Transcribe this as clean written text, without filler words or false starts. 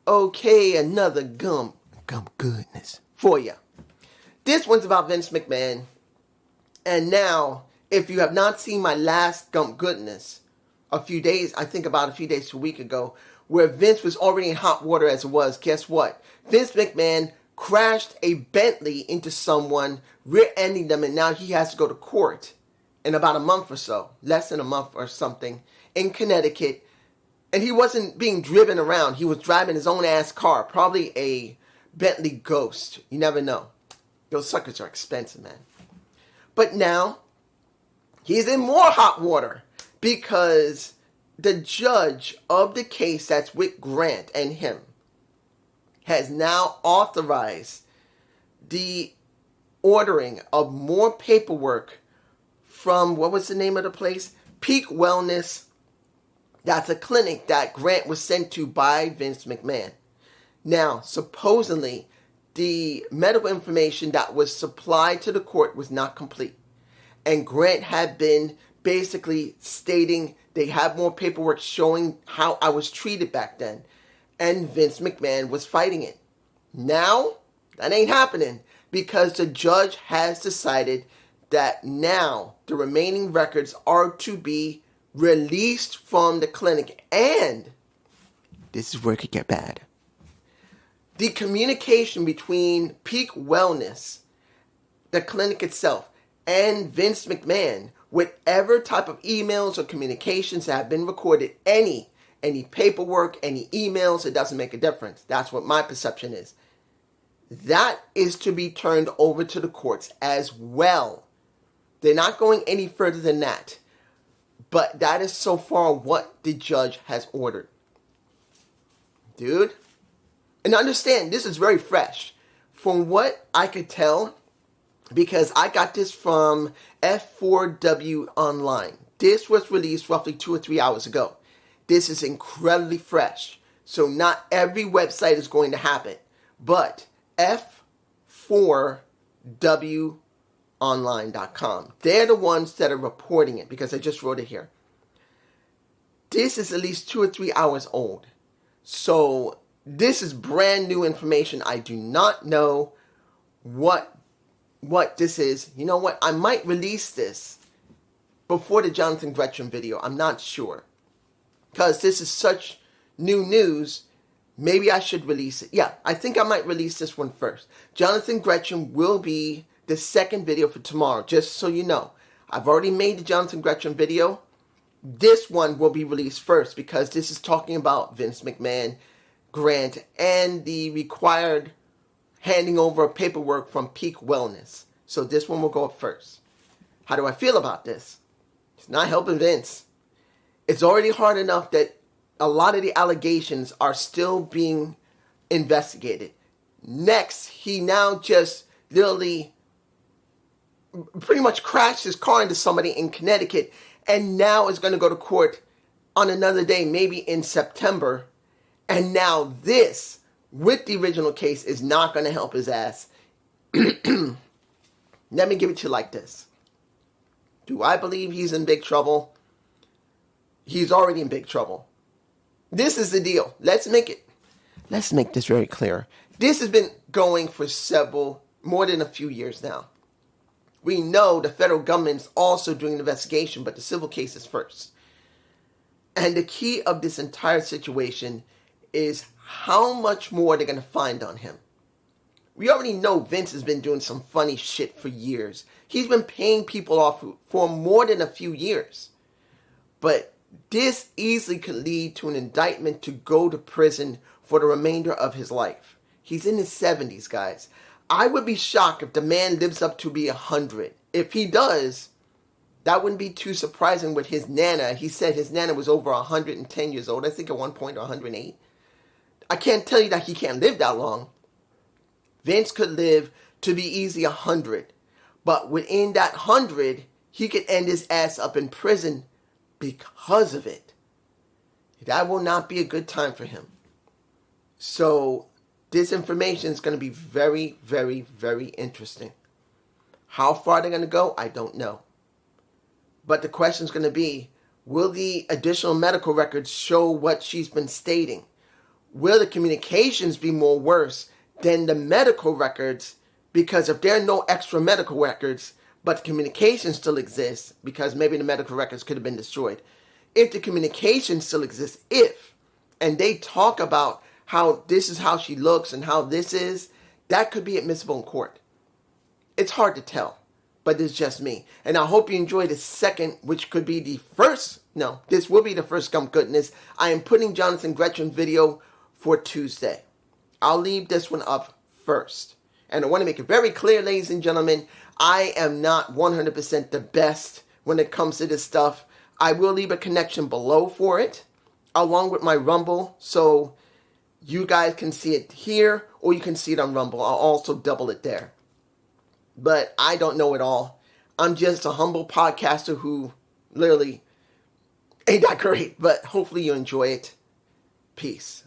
Okay, another gum goodness for you. This one's about Vince McMahon. And now, if you have not seen my last gum goodness, a few days to a week ago, where Vince was already in hot water as it was, guess what? Vince McMahon crashed a Bentley into someone, rear-ending them, and now he has to go to court in about a month or so, less than a month or something, in Connecticut. And he wasn't being driven around. He was driving his own ass car, probably a Bentley Ghost. You never know. Those suckers are expensive, man. But now, he's in more hot water because the judge of the case that's with Grant and him has now authorized the ordering of more paperwork from, what was the name of the place? Peak Wellness. That's a clinic that Grant was sent to by Vince McMahon. Now, supposedly, the medical information that was supplied to the court was not complete. And Grant had been basically stating they had more paperwork showing how I was treated back then. And Vince McMahon was fighting it. Now, that ain't happening because the judge has decided that now the remaining records are to be released from the clinic. And this is where it could get bad. The communication between Peak Wellness, the clinic itself, and Vince McMahon, whatever type of emails or communications that have been recorded, any paperwork, any emails, it doesn't make a difference. That's what my perception is. That is to be turned over to the courts as well. They're not going any further than that. But that is so far what the judge has ordered. Dude. And understand, this is very fresh. From what I could tell, because I got this from F4W Online. This was released roughly 2 or 3 hours ago. This is incredibly fresh. So not every website is going to happen. But F4WOnline.com. They're the ones that are reporting it because I just wrote it here. This is at least 2 or 3 hours old. So this is brand new information. I do not know what this is. You know what? I might release this before the Jonathan Gresham video. I'm not sure. Because this is such new news, maybe I should release it. Yeah, I think I might release this one first. Jonathan Gresham will be the second video for tomorrow, just so you know. I've already made the Jonathan Gresham video. This one will be released first because this is talking about Vince McMahon, Grant, and the required handing over of paperwork from Peak Wellness. So this one will go up first. How do I feel about this? It's not helping Vince. It's already hard enough that a lot of the allegations are still being investigated. Next, he now just literally pretty much crashed his car into somebody in Connecticut and now is going to go to court on another day, maybe in September. And now this, with the original case, is not going to help his ass. Let me give it to you like this. Do I believe he's in big trouble? He's already in big trouble. This is the deal. Let's make this very clear. This has been going for more than a few years now. We know the federal government's also doing an investigation, but the civil case is first. And the key of this entire situation is how much more they're going to find on him. We already know Vince has been doing some funny shit for years. He's been paying people off for more than a few years. But this easily could lead to an indictment to go to prison for the remainder of his life. He's in his 70s, guys. I would be shocked if the man lives up to be 100. If he does, that wouldn't be too surprising with his nana. He said his nana was over 110 years old. I think at one point 108. I can't tell you that he can't live that long. Vince could live to be easy 100. But within that 100, he could end his ass up in prison because of it. That will not be a good time for him. So this information is going to be very, very, very interesting. How far they're going to go, I don't know. But the question is going to be, will the additional medical records show what she's been stating? will the communications be more worse than the medical records? Because if there are no extra medical records, but the communication still exists, because maybe the medical records could have been destroyed. If the communication still exists, and they talk about how this is how she looks and how this is, that could be admissible in court. It's hard to tell, but it's just me. And I hope you enjoy the second, which could be the first. No, this will be the first Gump Goodness. I am putting Jonathan Gretchen's video for Tuesday. I'll leave this one up first. And I want to make it very clear, ladies and gentlemen, I am not 100% the best when it comes to this stuff. I will leave a connection below for it, along with my Rumble, so you guys can see it here, or you can see it on Rumble. I'll also double it there. But I don't know it all. I'm just a humble podcaster who literally ain't that great, but hopefully you enjoy it. Peace.